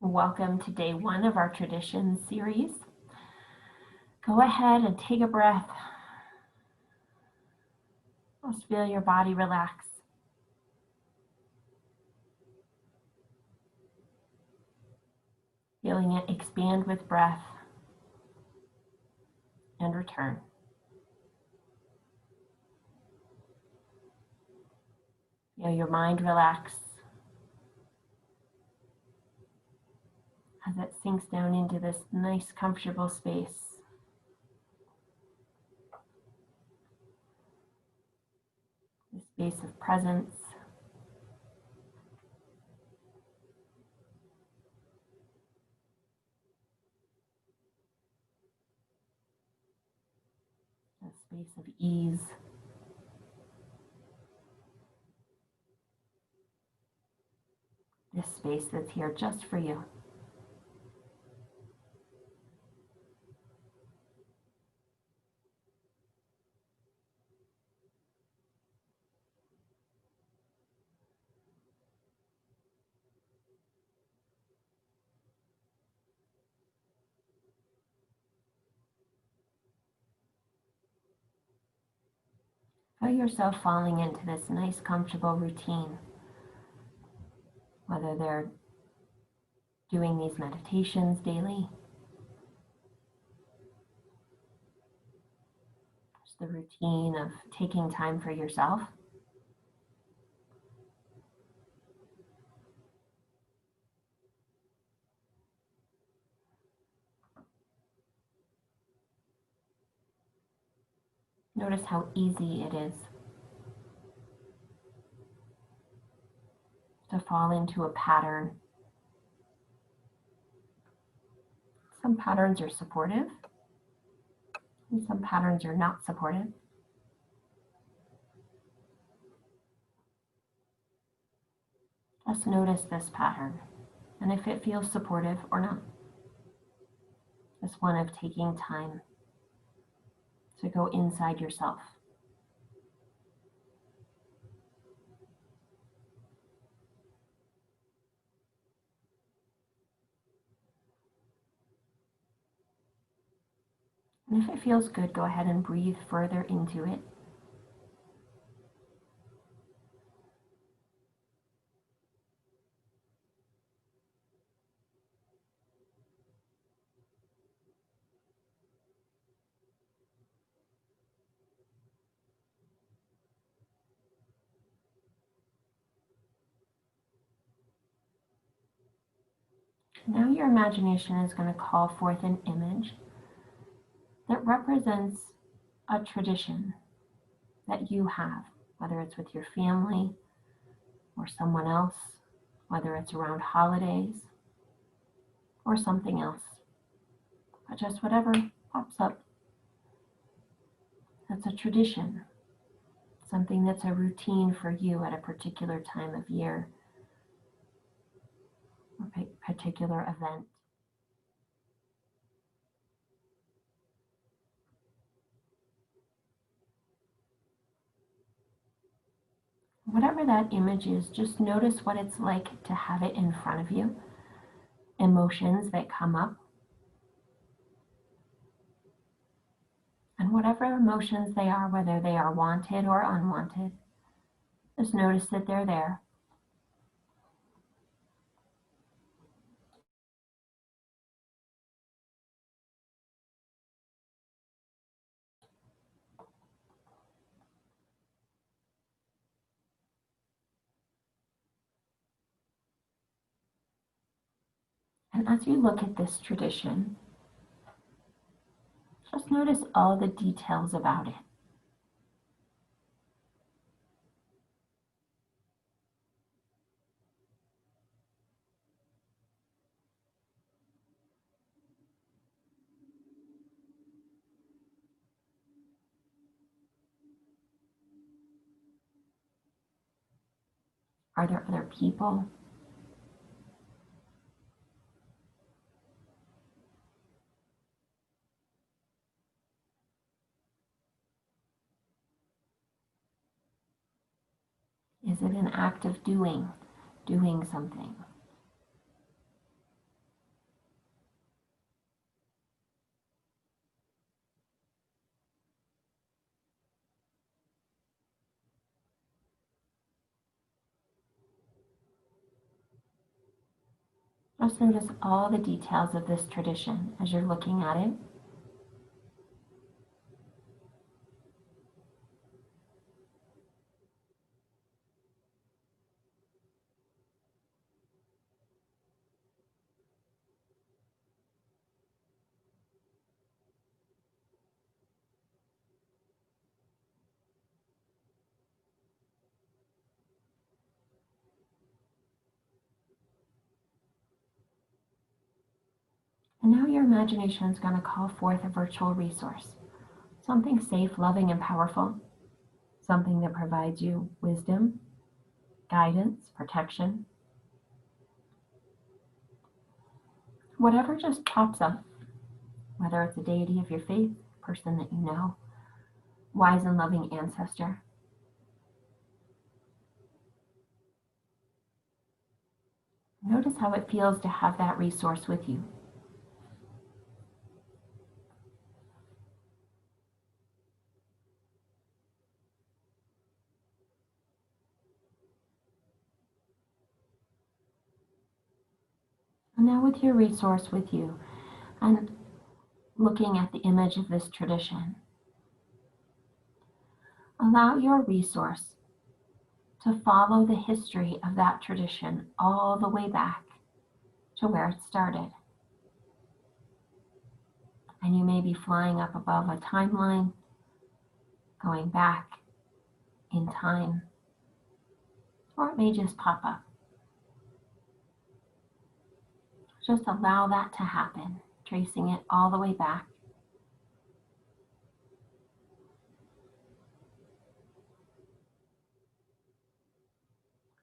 Welcome to day 1 of our traditions series. Go ahead and take a breath. Just feel your body relax. Feeling it expand with breath and return. Feel your mind relax as it sinks down into this nice, comfortable space. This space of presence. A space of ease. This space that's here just for you. Feel yourself falling into this nice, comfortable routine. Whether they're doing these meditations daily, just the routine of taking time for yourself. Notice how easy it is to fall into a pattern. Some patterns are supportive, and some patterns are not supportive. Just notice this pattern, and if it feels supportive or not. This one of taking time to go inside yourself. And if it feels good, go ahead and breathe further into it. Now your imagination is going to call forth an image that represents a tradition that you have, whether it's with your family or someone else, whether it's around holidays or something else, but just whatever pops up. That's a tradition, something that's a routine for you at a particular time of year or particular event. Whatever that image is, just notice what it's like to have it in front of you, emotions that come up, and whatever emotions they are, whether they are wanted or unwanted, just notice that they're there. And as you look at this tradition, just notice all the details about it. Are there other people? Is it an act of doing something? Just notice all the details of this tradition as you're looking at it. And now your imagination is going to call forth a virtual resource, something safe, loving, and powerful, something that provides you wisdom, guidance, protection. Whatever just pops up, whether it's a deity of your faith, person that you know, wise and loving ancestor. Notice how it feels to have that resource with you. And now with your resource with you and looking at the image of this tradition, allow your resource to follow the history of that tradition all the way back to where it started. And you may be flying up above a timeline, going back in time, or it may just pop up. Just allow that to happen, tracing it all the way back.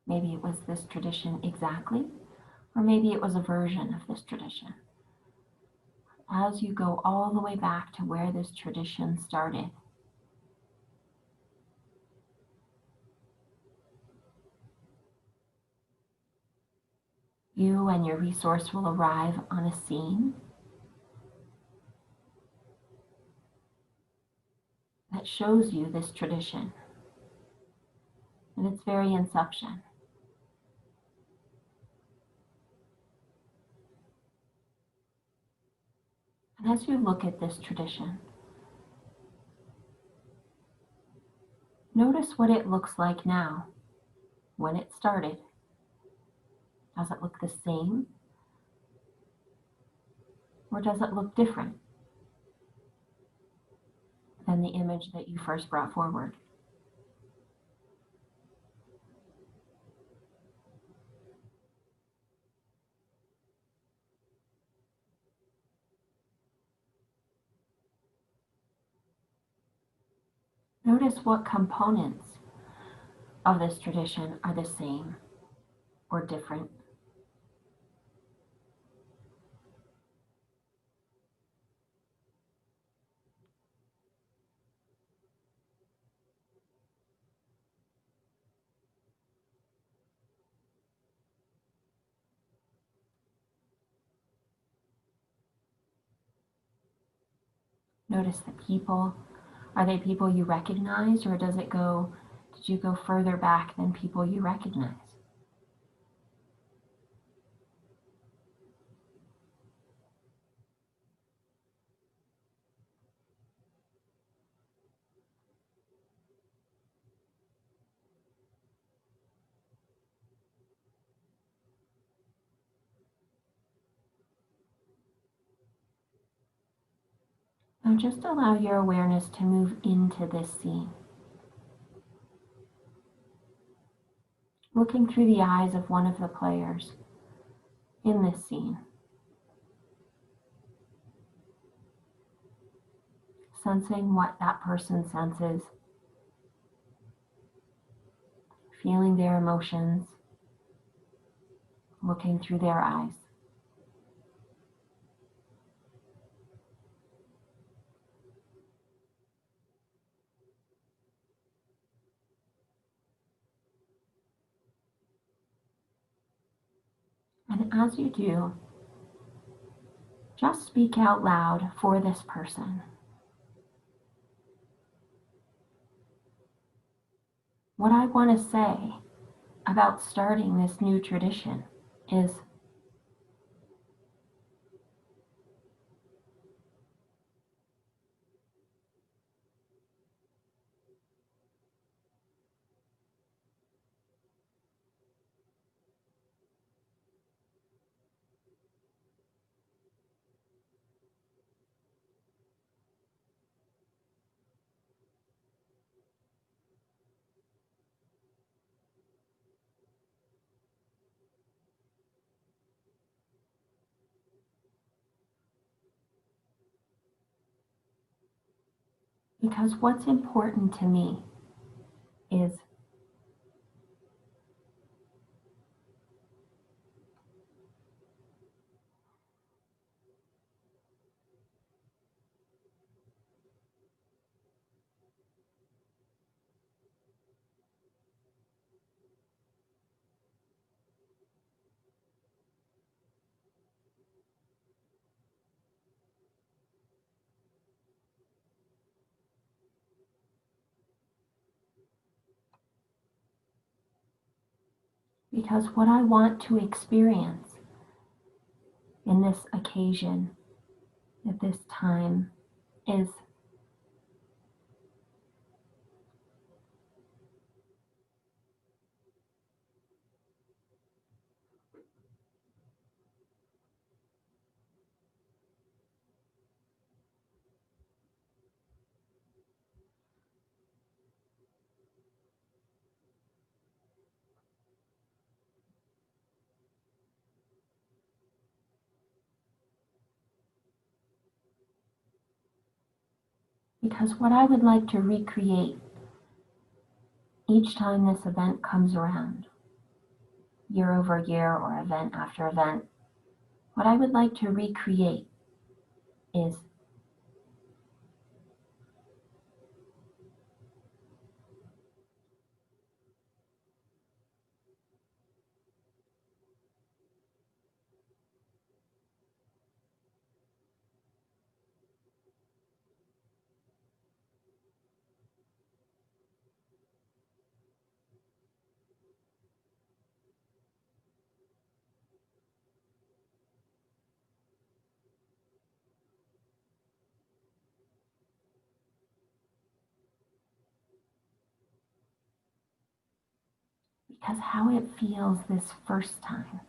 Maybe it was this tradition exactly, or maybe it was a version of this tradition. As you go all the way back to where this tradition started, you and your resource will arrive on a scene that shows you this tradition in its very inception. And as you look at this tradition, notice what it looks like now, when it started. Does it look the same? Or does it look different than the image that you first brought forward? Notice what components of this tradition are the same or different. Notice the people. Are they people you recognize, or did you go further back than people you recognize? Now just allow your awareness to move into this scene. Looking through the eyes of one of the players in this scene. Sensing what that person senses. Feeling their emotions. Looking through their eyes. And as you do, just speak out loud for this person. What I want to say about starting this new tradition is, Because what's important to me is because what I want to experience in this occasion, at this time, is because what I would like to recreate each time this event comes around, year over year or event after event, what I would like to recreate is because how it feels this first time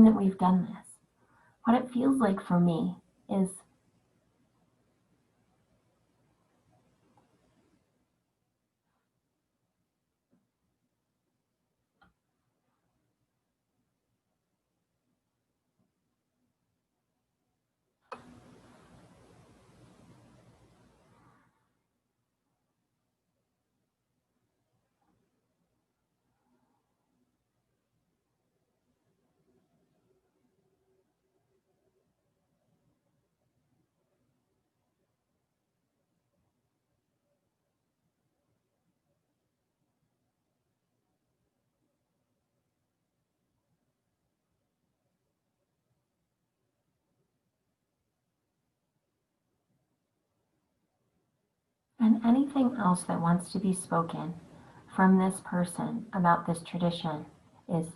that we've done this, what it feels like for me is and anything else that wants to be spoken from this person about this tradition is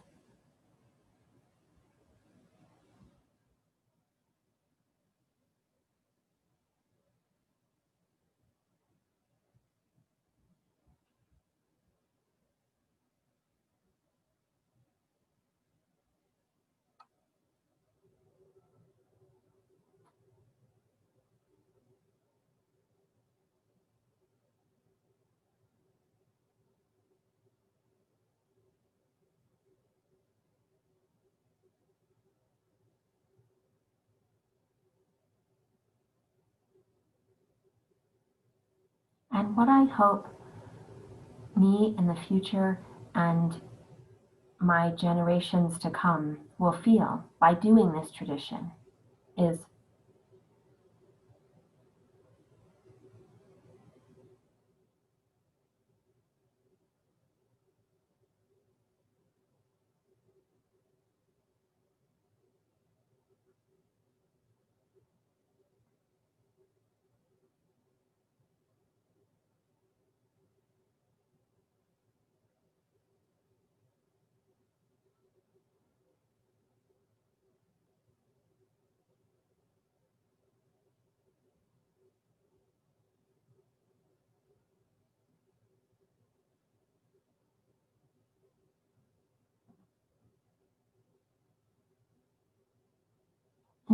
and what I hope me in the future and my generations to come will feel by doing this tradition is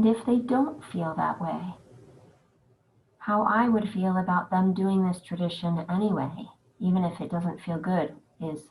and if they don't feel that way, how I would feel about them doing this tradition anyway, even if it doesn't feel good, is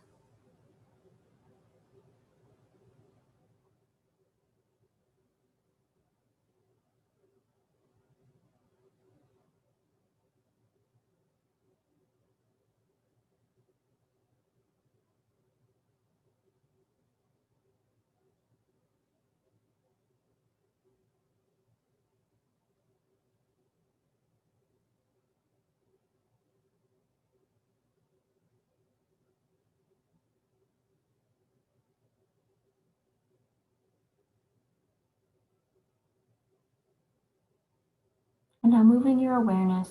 And now moving your awareness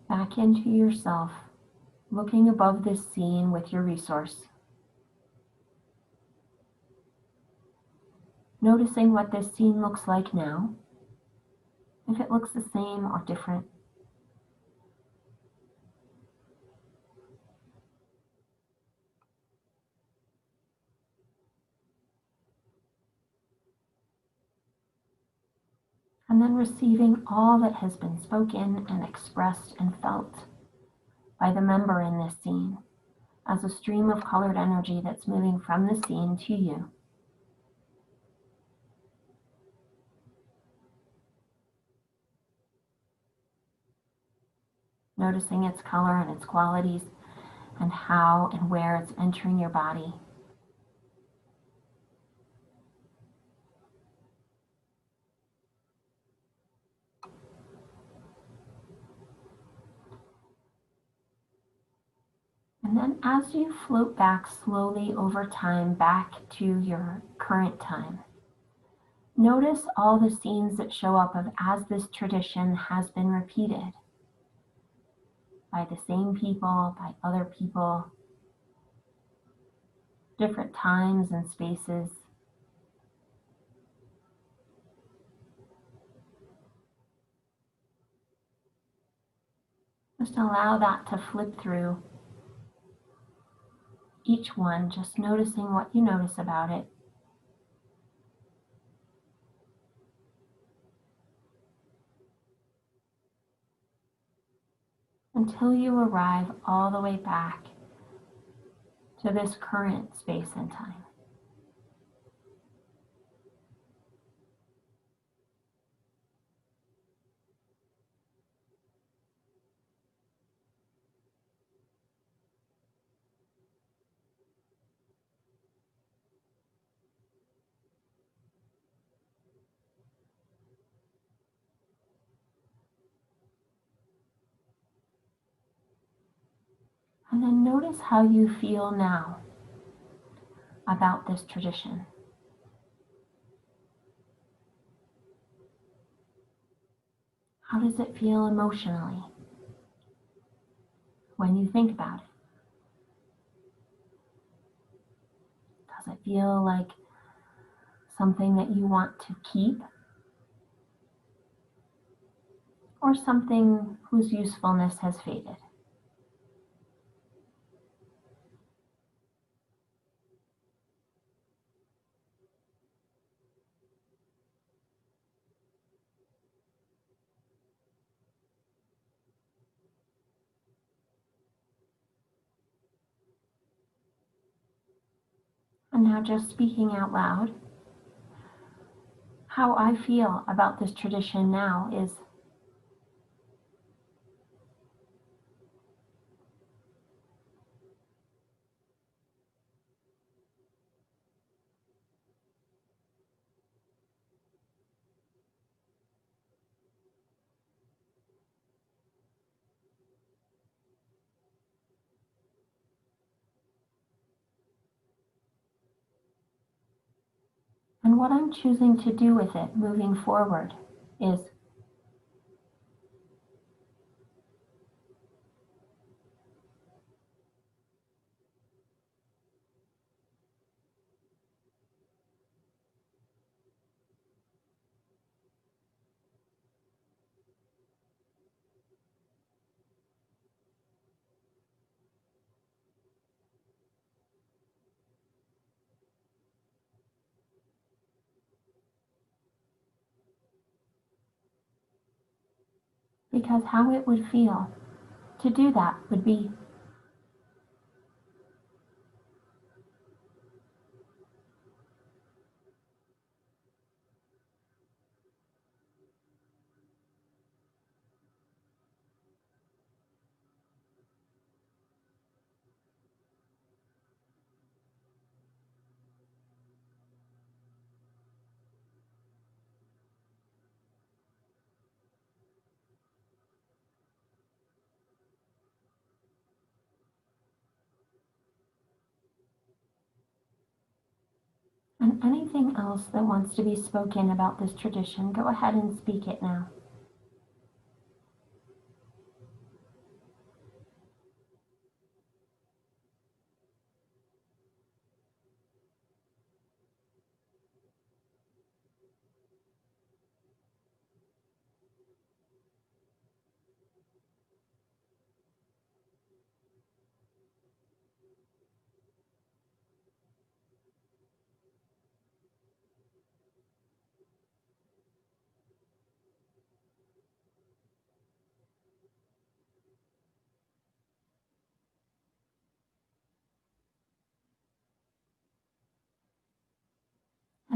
back into yourself, looking above this scene with your resource. Noticing what this scene looks like now, if it looks the same or different. And then receiving all that has been spoken and expressed and felt by the member in this scene as a stream of colored energy that's moving from the scene to you. Noticing its color and its qualities and how and where it's entering your body. And then as you float back slowly over time, back to your current time, notice all the scenes that show up of as this tradition has been repeated by the same people, by other people, different times and spaces. Just allow that to flip through each one, just noticing what you notice about it. Until you arrive all the way back to this current space and time. And then notice how you feel now about this tradition. How does it feel emotionally when you think about it? Does it feel like something that you want to keep, or something whose usefulness has faded? And now just speaking out loud, how I feel about this tradition now is and what I'm choosing to do with it moving forward is because how it would feel to do that would be and anything else that wants to be spoken about this tradition, go ahead and speak it now.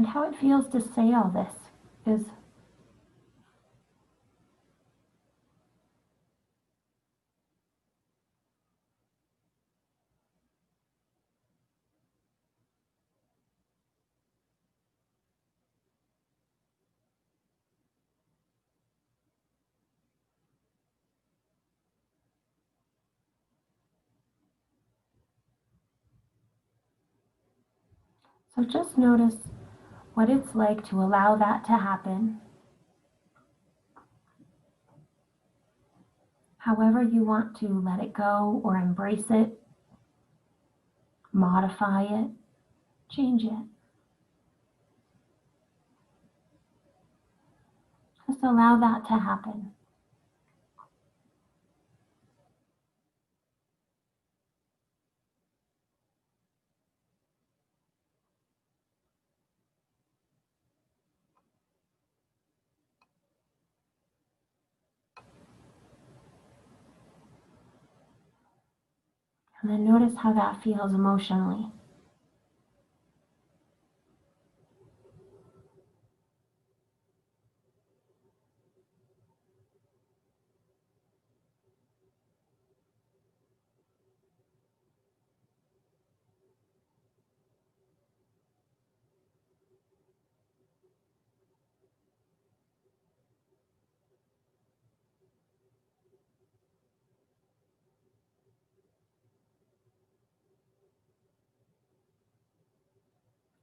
And how it feels to say all this is so just notice what it's like to allow that to happen. However you want to let it go or embrace it, modify it, change it. Just allow that to happen. And then notice how that feels emotionally.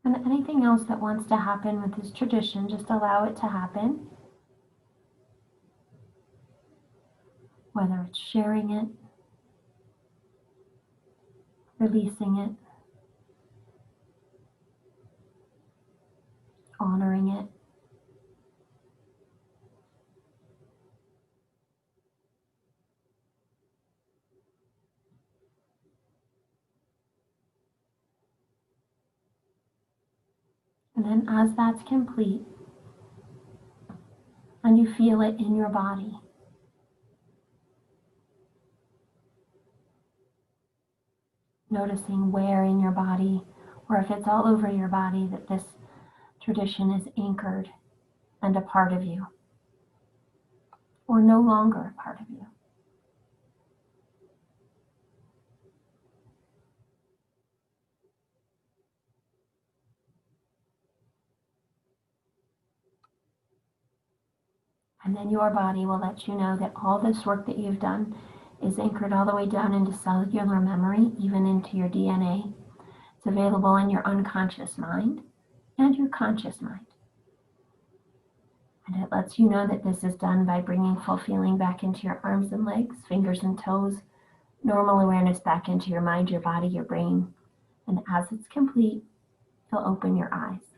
And anything else that wants to happen with this tradition, just allow it to happen. Whether it's sharing it, releasing it, honoring it. And then as that's complete, and you feel it in your body, noticing where in your body, or if it's all over your body, that this tradition is anchored and a part of you, or no longer a part of you. And then your body will let you know that all this work that you've done is anchored all the way down into cellular memory, even into your DNA. It's available in your unconscious mind and your conscious mind. And it lets you know that this is done by bringing full feeling back into your arms and legs, fingers and toes, normal awareness back into your mind, your body, your brain. And as it's complete, you'll open your eyes.